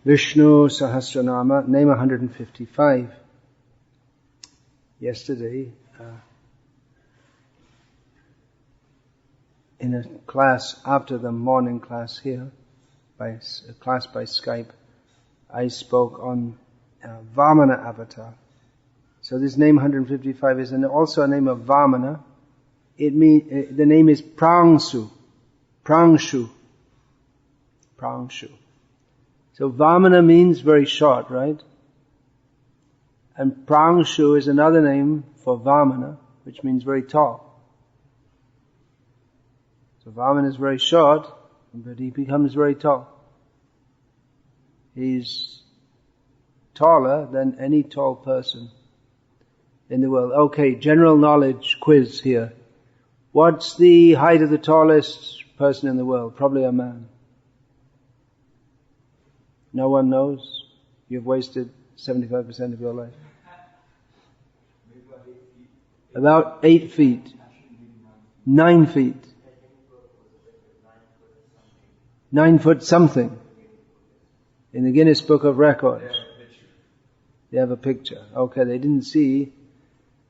Vishnu Sahasranama, name 155. Yesterday, in a class after the morning class here, a class by Skype, I spoke on Vamana avatar. So this name 155 is also a name of Vamana. The name is Pramsuh. Pramsuh. So Vamana means very short, right? And Pramsuh is another name for Vamana, which means very tall. So Vamana is very short, but he becomes very tall. He's taller than any tall person in the world. Okay, general knowledge quiz here. What's the height of the tallest person in the world? Probably a man. No one knows? You've wasted 75% of your life. About 8 feet. 9 feet. 9 foot something. In the Guinness Book of Records. They have a picture. Okay, they didn't see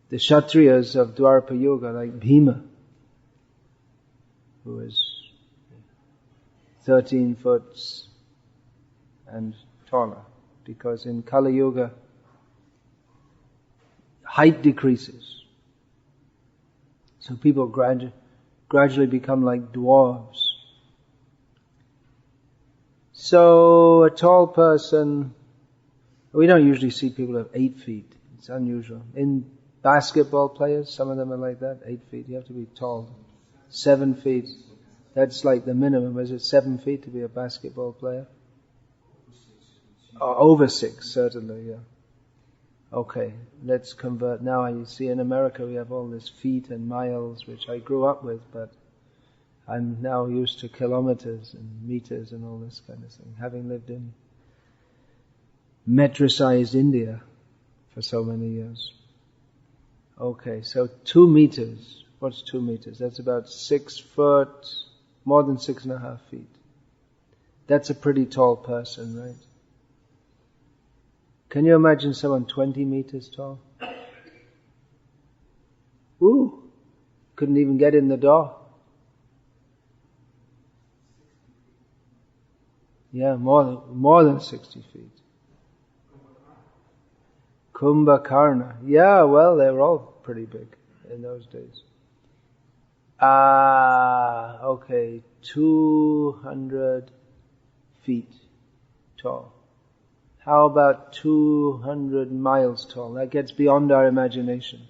the Kshatriyas of Dwapara Yuga like Bhima, who is 13 foot and taller. Because in Kali Yuga, height decreases. So people gradually become like dwarves. So a tall person, we don't usually see people of 8 feet. It's unusual. In basketball players, some of them are like that, 8 feet. You have to be tall. 7 feet. That's like the minimum. Is it 7 feet to be a basketball player? Over 6, certainly, yeah. Okay, let's convert now. You see, in America we have all this feet and miles, which I grew up with, but I'm now used to kilometers and meters and all this kind of thing, having lived in metricized India for so many years. Okay, so 2 meters. What's 2 meters? That's about 6 foot, more than 6.5 feet. That's a pretty tall person, right? Can you imagine someone 20 meters tall? Ooh, couldn't even get in the door. Yeah, more than 60 feet. Kumbhakarna. Yeah, well, they were all pretty big in those days. Okay, 200 feet tall. How about 200 miles tall? That gets beyond our imagination.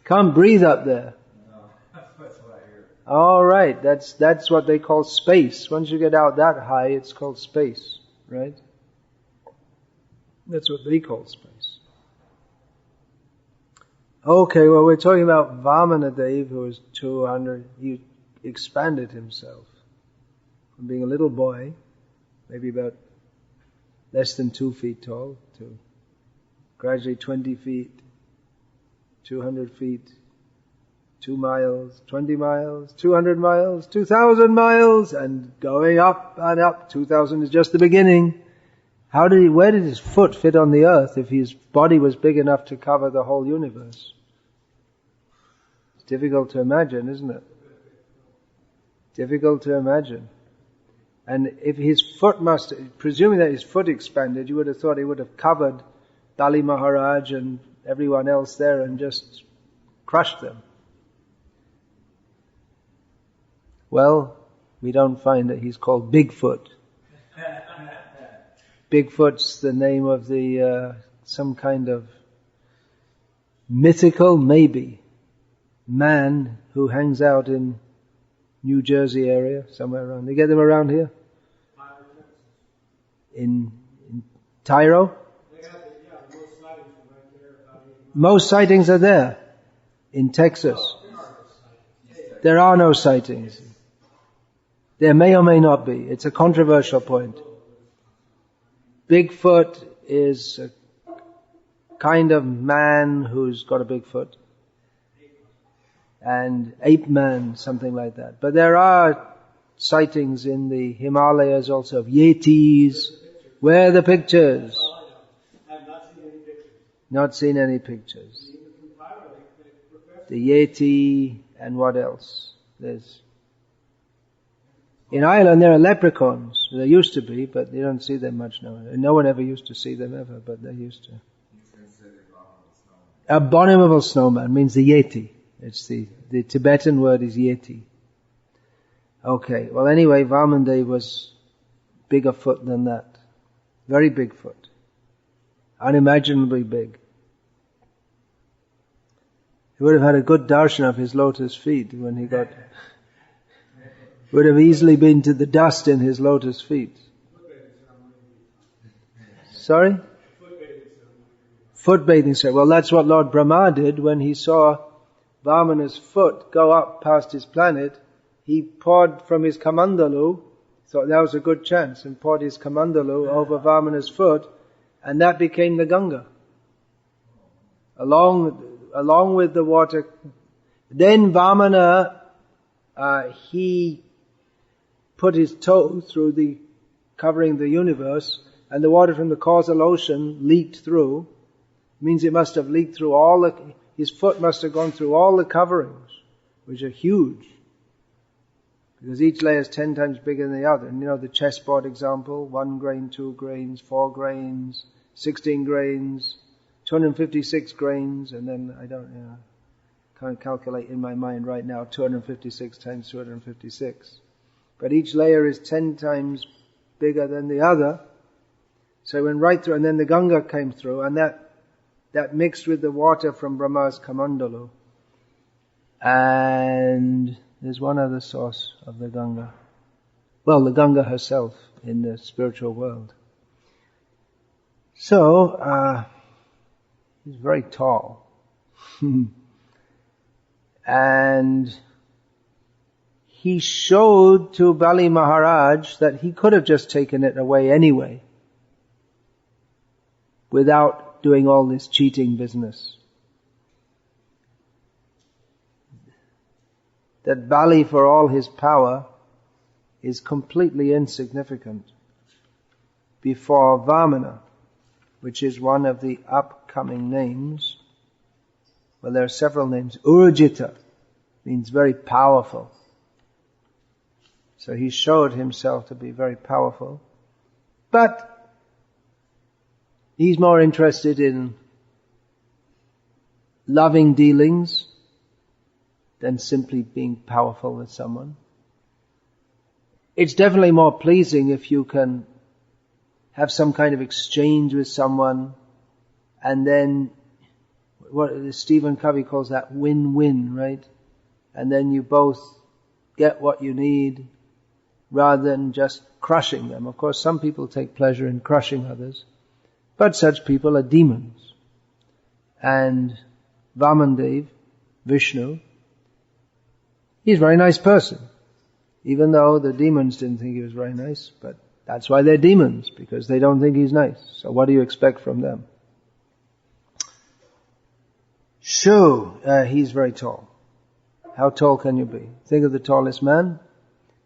Can't breathe up there. No, that's what I hear. All right, that's what they call space. Once you get out that high, it's called space, right? That's what they call space. Okay, well, we're talking about Vamanadev, who was 200. He expanded himself from being a little boy, maybe about less than 2 feet tall, to gradually 20 feet, 200 feet, 2 miles, 20 miles, 200 miles, 2,000 miles, and going up and up. 2,000 is just the beginning. Where did his foot fit on the earth if his body was big enough to cover the whole universe? It's difficult to imagine, isn't it? Difficult to imagine. And if his foot presuming that his foot expanded, you would have thought he would have covered Bali Maharaj and everyone else there and just crushed them. Well, we don't find that he's called Bigfoot. Bigfoot's the name of some kind of mythical, maybe, man who hangs out in New Jersey area, somewhere around. You get them around here? In Tyro? Most sightings are there. In Texas. There are no sightings. There may or may not be. It's a controversial point. Bigfoot is a kind of man who's got a big foot. And ape man, something like that. But there are sightings in the Himalayas also of yetis. Where are the pictures? I have not seen any pictures. Not seen any pictures. The yeti and what else? There's in Ireland there are leprechauns. There used to be, but you don't see them much now. No one ever used to see them ever, but they used to. Abominable snowman means the yeti. It's the Tibetan word is yeti. Okay, well anyway, Vamandev was bigger foot than that. Very big foot. Unimaginably big. He would have had a good darshan of his lotus feet when he got... would have easily been to the dust in his lotus feet. Sorry? Foot bathing ceremony. Well, that's what Lord Brahma did when he saw Vamana's foot go up past his planet. He poured from his kamandalu, thought that was a good chance, and poured his kamandalu over Vamana's foot, and that became the Ganga. Along with the water. Then Vamana, he put his toe through covering the universe, and the water from the causal ocean leaked through. It means it must have leaked through his foot must have gone through all the coverings, which are huge. Because each layer is 10 times bigger than the other. And you know the chessboard example, 1 grain, 2 grains, 4 grains, 16 grains, 256 grains, and then can't calculate in my mind right now, 256 times 256. But each layer is 10 times bigger than the other. So it went right through, and then the Ganga came through, and that mixed with the water from Brahma's Kamandalu. And there's one other source of the Ganga. Well, the Ganga herself in the spiritual world. So, he's very tall. And he showed to Bali Maharaj that he could have just taken it away anyway, without doing all this cheating business. That Bali, for all his power, is completely insignificant before Vamana, which is one of the upcoming names. Well, there are several names. Urjita means very powerful. So he showed himself to be very powerful. But he's more interested in loving dealings than simply being powerful with someone. It's definitely more pleasing if you can have some kind of exchange with someone, and then what Stephen Covey calls that win-win, right? And then you both get what you need rather than just crushing them. Of course, some people take pleasure in crushing others, but such people are demons. And Vamandev, Vishnu, he's a very nice person. Even though the demons didn't think he was very nice, but that's why they're demons, because they don't think he's nice. So what do you expect from them? He's very tall. How tall can you be? Think of the tallest man,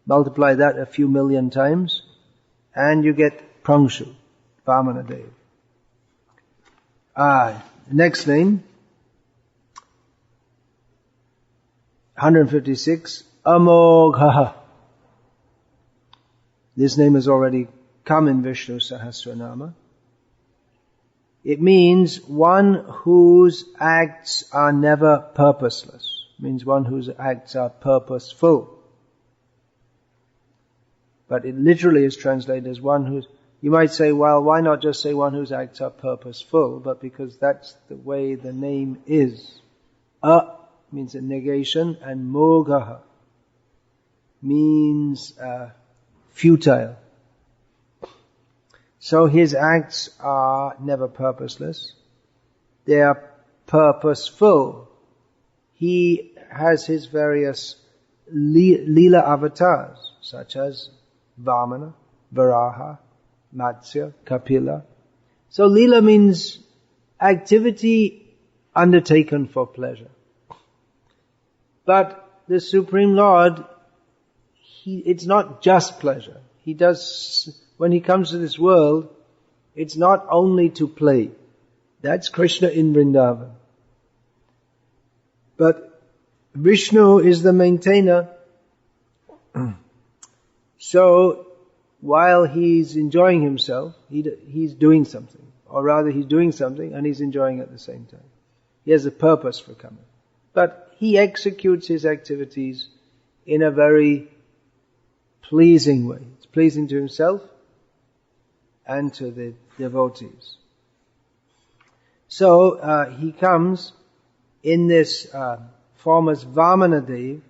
multiply that a few million times, and you get Pramsuh, Vamanadev. Next name, 156, Amoghah. This name has already come in Vishnu Sahasranama. It means one whose acts are never purposeless. It means one whose acts are purposeful. But it literally is translated as one whose... You might say, well, why not just say one whose acts are purposeful? But because that's the way the name is. Means a negation, and Moghah means futile. So his acts are never purposeless. They are purposeful. He has his various Leela avatars, such as Vamana, Varaha, Matsya, Kapila. So Leela means activity undertaken for pleasure. But the Supreme Lord, it's not just pleasure. When he comes to this world, it's not only to play. That's Krishna in Vrindavan. But Vishnu is the maintainer. So, while he's enjoying himself, he's doing something. Or rather, he's doing something and he's enjoying at the same time. He has a purpose for coming. But he executes his activities in a very pleasing way. It's pleasing to himself and to the devotees. So, he comes in this form as Vamanadev.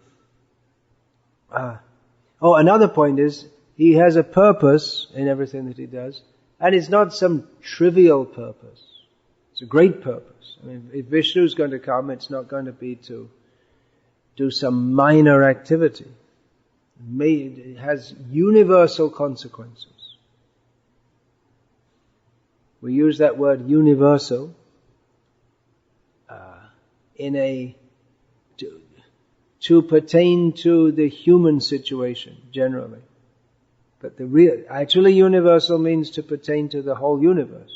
Another point is, he has a purpose in everything that he does, and it's not some trivial purpose. It's a great purpose. I mean, if Vishnu is going to come, it's not going to be to do some minor activity. It has universal consequences. We use that word universal to pertain to the human situation generally. But actually universal means to pertain to the whole universe.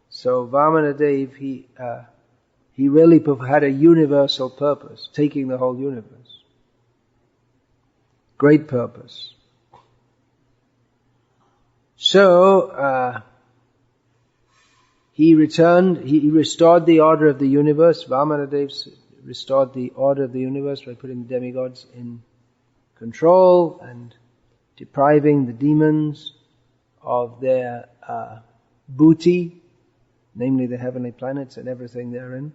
So Vamanadev, he really had a universal purpose, taking the whole universe. Great purpose. So, he restored the order of the universe. Vamanadev restored the order of the universe by putting the demigods in control and depriving the demons of their booty, namely the heavenly planets and everything therein.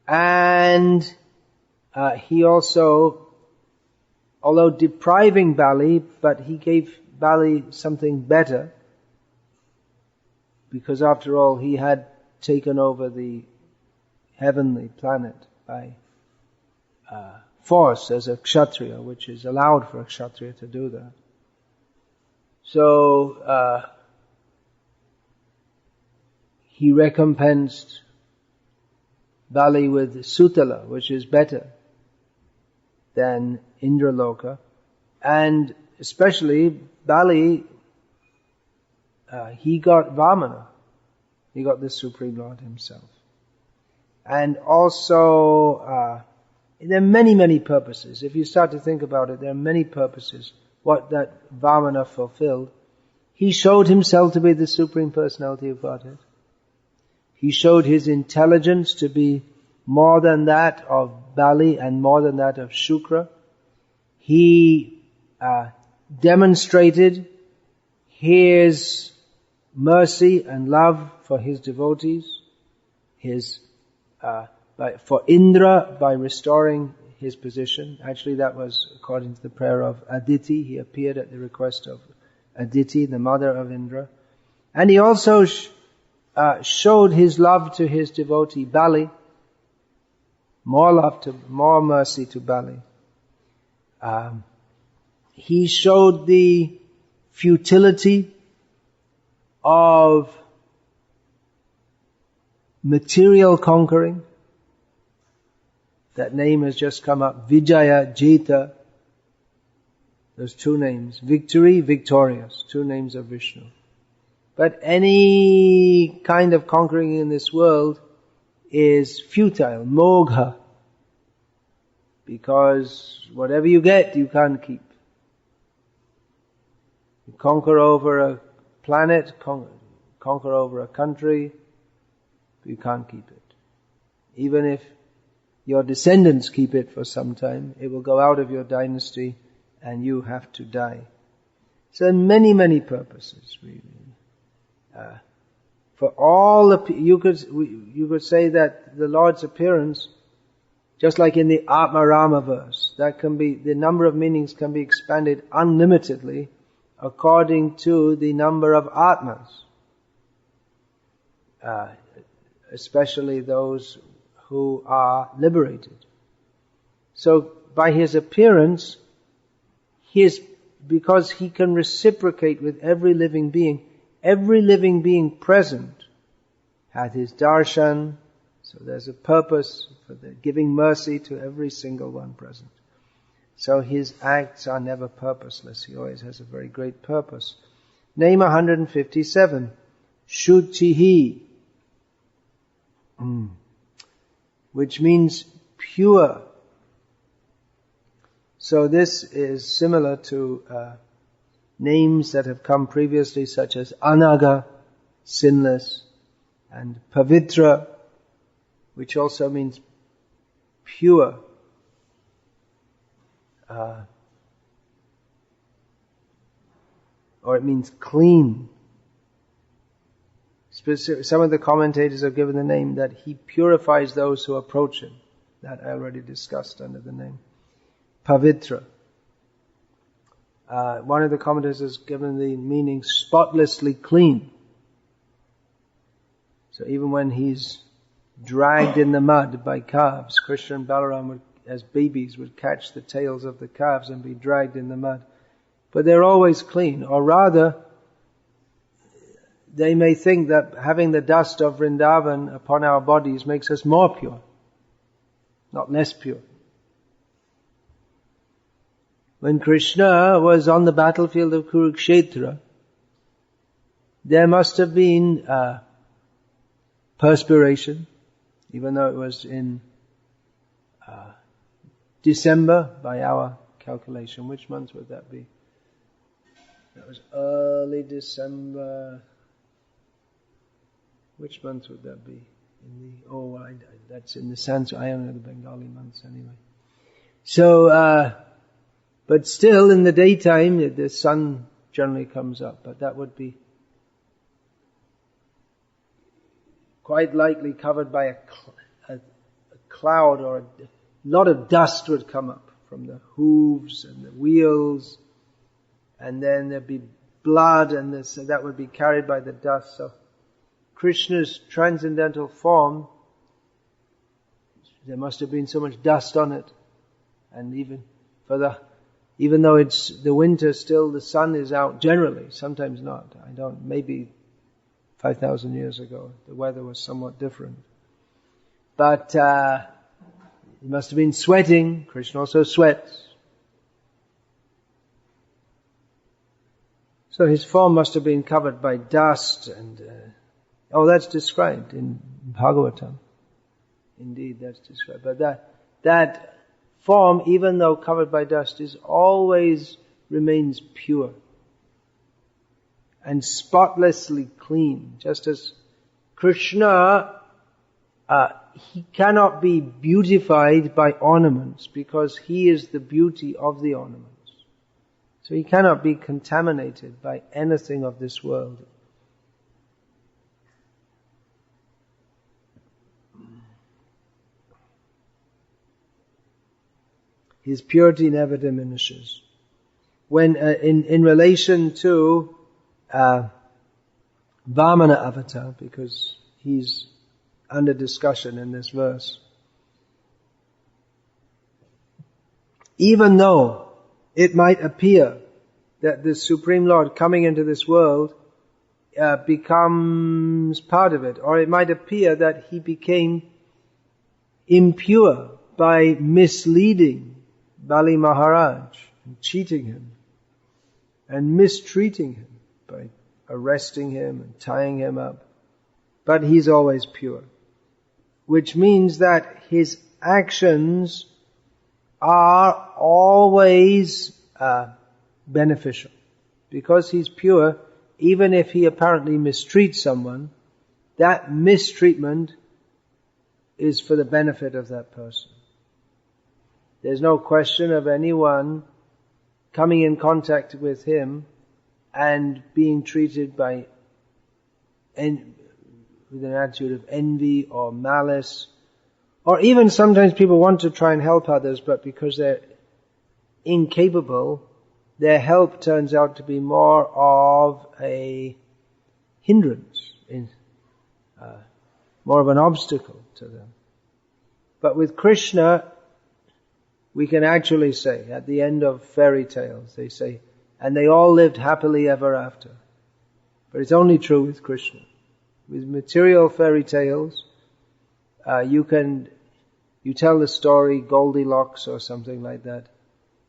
And he also, although depriving Bali, but he gave Bali something better, because after all he had taken over the heavenly planet by force as a Kshatriya, which is allowed for a Kshatriya to do that. So he recompensed Bali with Sutala, which is better than Indraloka, and especially Bali, he got Vamana. He got the Supreme Lord himself. And also, there are many, many purposes. If you start to think about it, there are many purposes what that Vamana fulfilled. He showed himself to be the Supreme Personality of Godhead. He showed his intelligence to be more than that of Bali and more than that of Shukra. He demonstrated his mercy and love for his devotees, for Indra by restoring his position. Actually, that was according to the prayer of Aditi. He appeared at the request of Aditi, the mother of Indra. And he also showed his love to his devotee Bali, more mercy to Bali. He showed the futility of material conquering. That name has just come up, Vijaya, Jeta. Those two names, victory, victorious, two names of Vishnu. But any kind of conquering in this world is futile, Amoghah. Because whatever you get, you can't keep. You conquer over a planet, conquer over a country, you can't keep it. Even if your descendants keep it for some time, it will go out of your dynasty and you have to die. So many, many purposes, really. For all the, you could say that the Lord's appearance, just like in the Atmarama verse, that can be, the number of meanings can be expanded unlimitedly according to the number of Atmas. Especially those who are liberated. So by his appearance, because he can reciprocate with every living being present had his darshan, so there's a purpose for giving mercy to every single one present. So his acts are never purposeless. He always has a very great purpose. Name 157. Sucih, which means pure. So this is similar to names that have come previously, such as Anaga, sinless, and Pavitra, which also means pure. Or it means clean. Some of the commentators have given the name that he purifies those who approach him. That I already discussed under the name Pavitra. One of the commentators has given the meaning spotlessly clean. So even when he's dragged in the mud by calves, Krishna and Balaram as babies would catch the tails of the calves and be dragged in the mud. But they're always clean, or rather, they may think that having the dust of Vrindavan upon our bodies makes us more pure, not less pure. When Krishna was on the battlefield of Kurukshetra, there must have been perspiration, even though it was in December by our calculation. Which month would that be? That was early December. Which month would that be? That's in the Sanskrit. I only know the Bengali months anyway. So, but still in the daytime, the sun generally comes up. But that would be quite likely covered by a cloud, or a lot of dust would come up from the hooves and the wheels. And then there'd be blood, and that would be carried by the dust. So Krishna's transcendental form, there must have been so much dust on it. And even though it's the winter, still the sun is out generally, sometimes not. Maybe 5,000 years ago, the weather was somewhat different. But he must have been sweating. Krishna also sweats. So his form must have been covered by dust, and that's described in Bhagavatam. Indeed, that's described. But that form, even though covered by dust, always remains pure and spotlessly clean. Just as Krishna, he cannot be beautified by ornaments because he is the beauty of the ornaments. So he cannot be contaminated by anything of this world. His purity never diminishes. When in relation to Vamana avatar, because he's under discussion in this verse, even though it might appear that the Supreme Lord coming into this world becomes part of it, or it might appear that he became impure by misleading Bali Maharaj and cheating him and mistreating him by arresting him and tying him up. But he's always pure, which means that his actions are always beneficial. Because he's pure, even if he apparently mistreats someone, that mistreatment is for the benefit of that person. There's no question of anyone coming in contact with him and being treated with an attitude of envy or malice. Or even sometimes people want to try and help others, but because they're incapable, their help turns out to be more of a hindrance, more of an obstacle to them. But with Krishna, we can actually say, at the end of fairy tales, they say, and they all lived happily ever after. But it's only true with Krishna. With material fairy tales, you tell the story Goldilocks or something like that,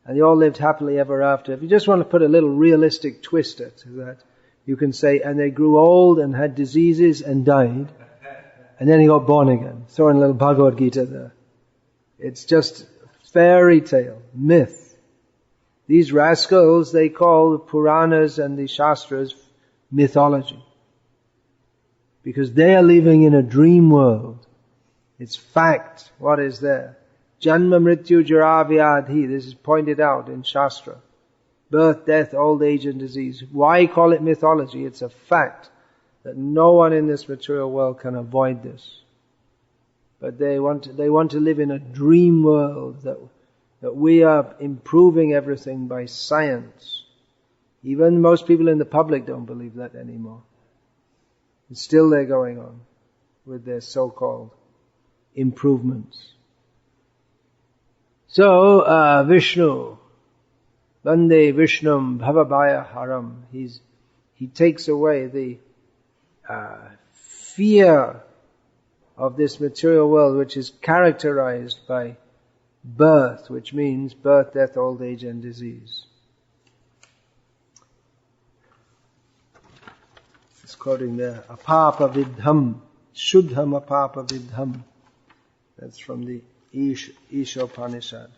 and they all lived happily ever after. If you just want to put a little realistic twist to that, you can say, and they grew old and had diseases and died, and then he got born again. Throw in a little Bhagavad Gita there. It's just fairy tale, myth. These rascals, they call the Puranas and the Shastras mythology. Because they are living in a dream world. It's fact what is there. Janma mrityu jara vyadhi. This is pointed out in Shastra. Birth, death, old age and disease. Why call it mythology? It's a fact that no one in this material world can avoid this. But they want to live in a dream world that we are improving everything by science. Even most people in the public don't believe that anymore. And still they're going on with their so-called improvements. So, Vishnu, Vande Vishnum Bhavabhaya Haram, he takes away the fear of this material world, which is characterized by birth, which means birth, death, old age and disease. It's quoting there, apapa vidham, shuddham apapa vidham. That's from the Ishopanishad.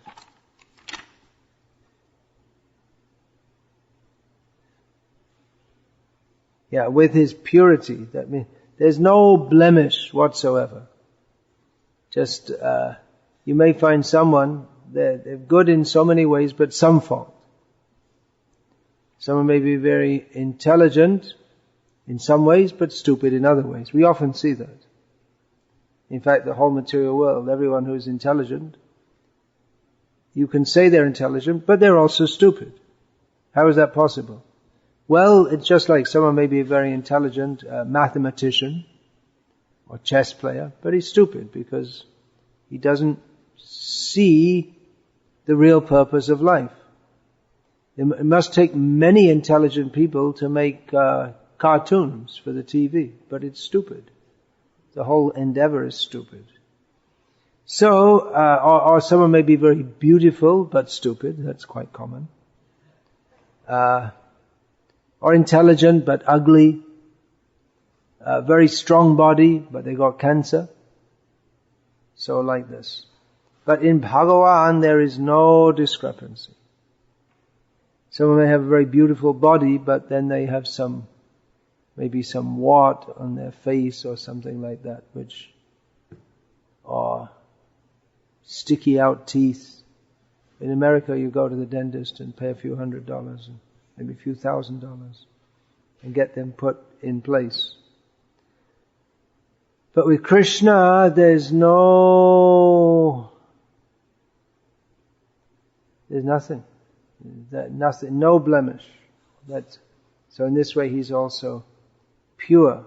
Yeah, with his purity, that means there's no blemish whatsoever. Just, you may find someone, they're good in so many ways, but some fault. Someone may be very intelligent in some ways, but stupid in other ways. We often see that. In fact, the whole material world, everyone who's intelligent, you can say they're intelligent, but they're also stupid. How is that possible? Well, it's just like someone may be a very intelligent mathematician or chess player, but he's stupid because he doesn't see the real purpose of life. It must take many intelligent people to make cartoons for the TV, but it's stupid. The whole endeavor is stupid. So, or someone may be very beautiful but stupid, that's quite common. Or intelligent but ugly, very strong body but they got cancer. So like this. But in Bhagavan there is no discrepancy. Someone may have a very beautiful body but then they have maybe some wart on their face or something like that, or sticky out teeth. In America you go to the dentist and pay a few $100s and maybe a few $1,000s and get them put in place. But with Krishna there's nothing. Nothing, no blemish. So in this way he's also pure.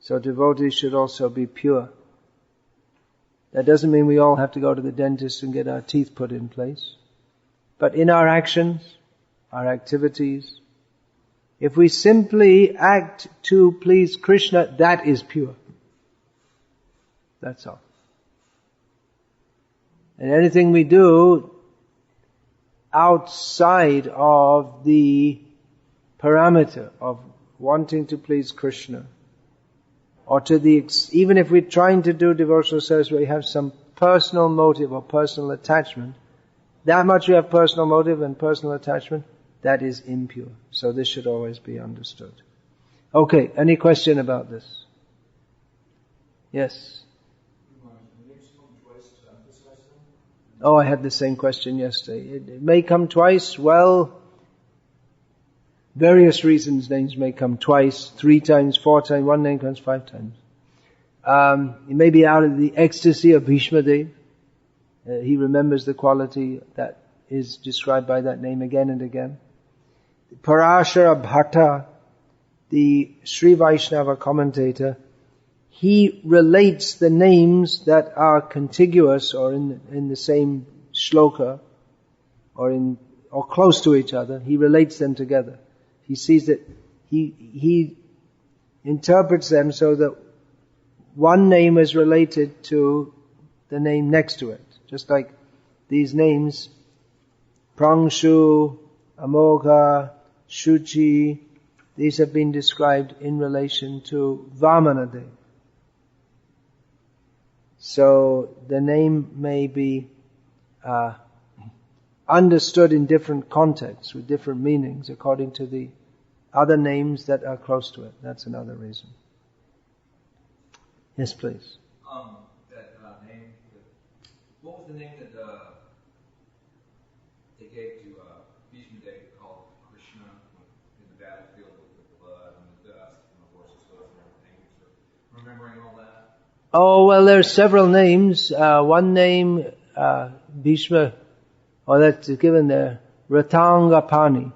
So devotees should also be pure. That doesn't mean we all have to go to the dentist and get our teeth put in place. But in our actions, our activities, if we simply act to please Krishna, that is pure. That's all. And anything we do outside of the parameter of wanting to please Krishna, or even if we're trying to do devotional service where we have some personal motive or personal attachment, that much we have personal motive and personal attachment, that is impure. So this should always be understood. Okay, any question about this? Yes? Oh, I had the same question yesterday. It may come twice. Well, various reasons names may come twice, 3 times, 4 times, one name comes 5 times. It may be out of the ecstasy of Bhishma Dev. He remembers the quality that is described by that name again and again. Parashara Bhatta, the Sri Vaishnava commentator, he relates the names that are contiguous or in the same shloka or close to each other. He relates them together. He sees that he interprets them so that one name is related to the name next to it. Just like these names, Pramsuh, Amoghah, Sucih, these have been described in relation to Vamanadev. So the name may be understood in different contexts with different meanings according to the other names that are close to it. That's another reason. Yes, please. That name, what was the name that they gave to Vishnu? They called Krishna in the battlefield with the blood and the dust and the horse's hooves and everything. Remembering all that? Oh, well, there are several names. One name, Bhishma, that's given there, Ratangapani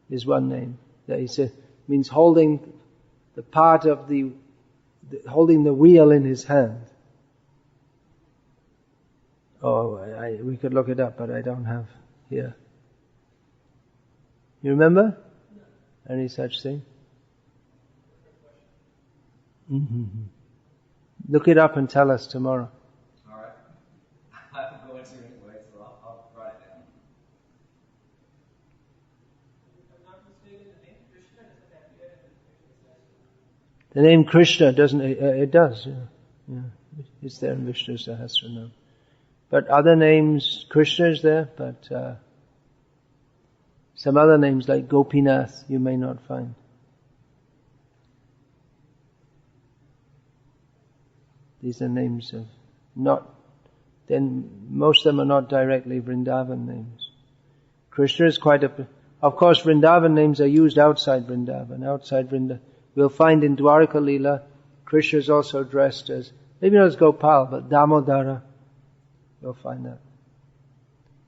is one name. That means holding the part of holding the wheel in his hand. Oh, we could look it up, but I don't have here. You remember? Any such thing? Mm-hmm. Look it up and tell us tomorrow. All right. I'm going to anyway, so I'll write it down. If I'm not mistaken, the name Krishna doesn't appear in the Sahasranama. The name Krishna doesn't, it does, yeah. It's there in Vishnu Sahasranama. But other names, Krishna is there, but some other names like Gopinath you may not find. These are names of most of them are not directly Vrindavan names. Krishna is of course Vrindavan names are used outside Vrindavan. We'll find in Dwaraka Leela, Krishna is also dressed as, maybe not as Gopal, but Damodara. You'll find that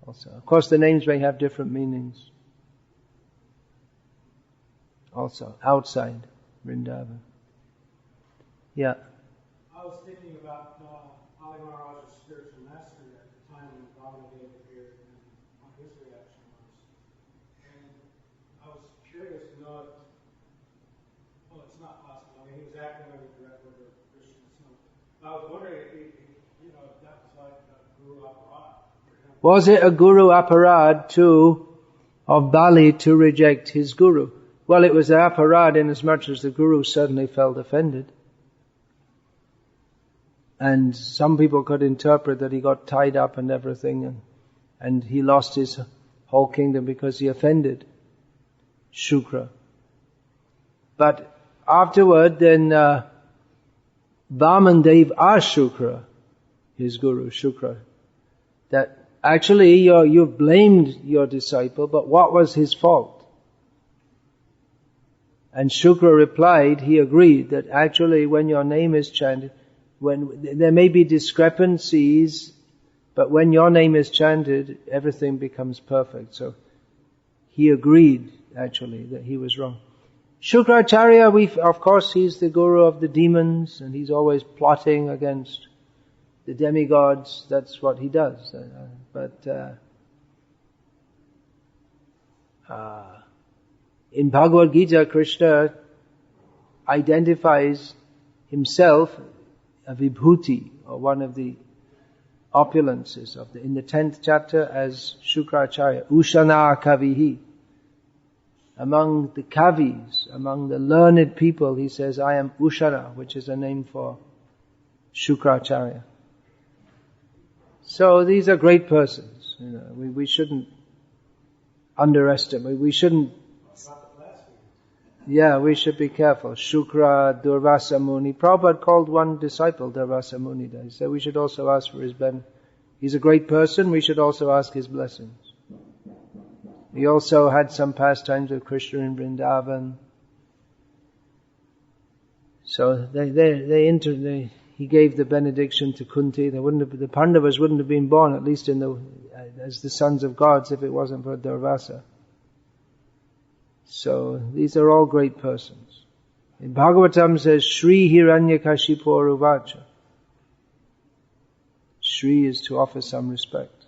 also. Of course the names may have different meanings. Also, outside Vrindavan. Yeah. I was thinking about Ali Maharaj's spiritual master at the time when Vamanadev appeared and what his reaction was. And I was curious to know it's not possible. I mean, he was acting under the direct order of Krishna. So I was wondering if that was like a guru aparad. Was it a guru aparad of Bali to reject his guru? Well, it was an aparad in as much as the guru suddenly felt offended. And some people could interpret that he got tied up and everything and he lost his whole kingdom because he offended Shukra. But afterward then Vamanadev asked Shukra, his guru Shukra, that actually you've blamed your disciple, but what was his fault? And Shukra replied, he agreed that actually when your name is chanted, when there may be discrepancies, but when your name is chanted, everything becomes perfect. So he agreed actually that he was wrong. Shukracharya, of course he's the guru of the demons and he's always plotting against the demigods. That's what he does. In Bhagavad Gita, Krishna identifies himself a vibhuti, or one of the opulences in the 10th chapter as Shukracharya, Ushana Kavihi. Among the Kavis, among the learned people, he says, I am Ushana, which is a name for Shukracharya. So these are great persons. We shouldn't underestimate. We shouldn't. Yeah, we should be careful. Shukra, Durvasa Muni. Prabhupada called one disciple Durvasa Muni. He said we should also ask for his benefit. He's a great person, we should also ask his blessings. He also had some pastimes with Krishna in Vrindavan. So he gave the benediction to Kunti. The Pandavas wouldn't have been born, at least as the sons of gods, if it wasn't for Durvasa. So these are all great persons. In Bhagavatam says, Shri Hiranyakashipu Uvacha. Shri is to offer some respect.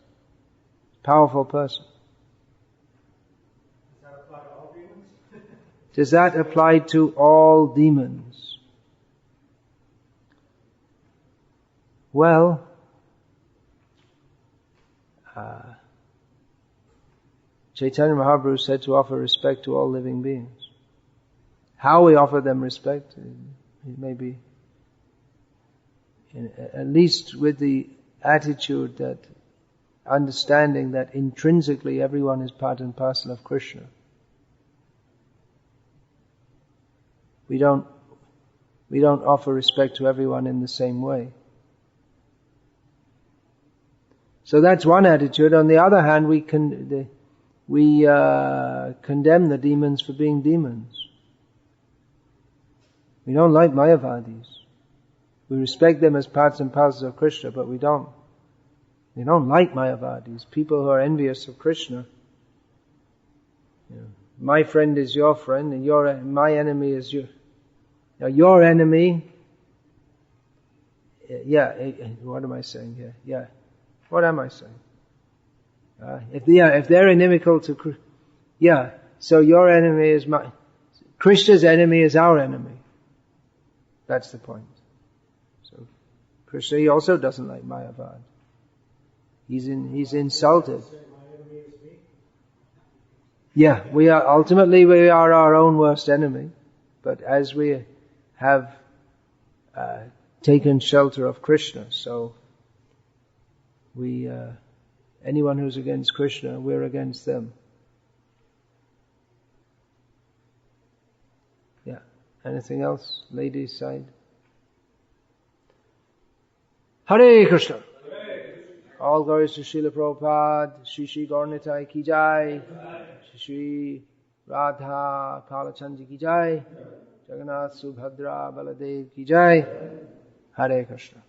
Powerful person. Does that apply to all demons? Does that apply to all demons? Well, Chaitanya Mahaprabhu said to offer respect to all living beings. How we offer them respect, it may be at least with the attitude that understanding that intrinsically everyone is part and parcel of Krishna. We don't offer respect to everyone in the same way. So that's one attitude. On the other hand, we condemn the demons for being demons. We don't like Mayavadis. We respect them as parts and parcels of Krishna, but we don't like Mayavadis, people who are envious of Krishna. You know, my friend is your friend, and my enemy is your. Now your enemy. What am I saying here? Yeah, what am I saying? If they're inimical to, so your enemy is Krishna's enemy is our enemy. That's the point. So Krishna, he also doesn't like Mayavad. He's insulted. Yeah, we are our own worst enemy. But as we have taken shelter of Krishna, so we anyone who's against Krishna, we're against them. Yeah. Anything else? Ladies' side. Hare Krishna. All glories to Srila Prabhupada, Shri Gaurnitai ki jai, Shri Radha Kalachandji ki jai, Jagannath Subhadra Baladev ki jai. Hare Krishna.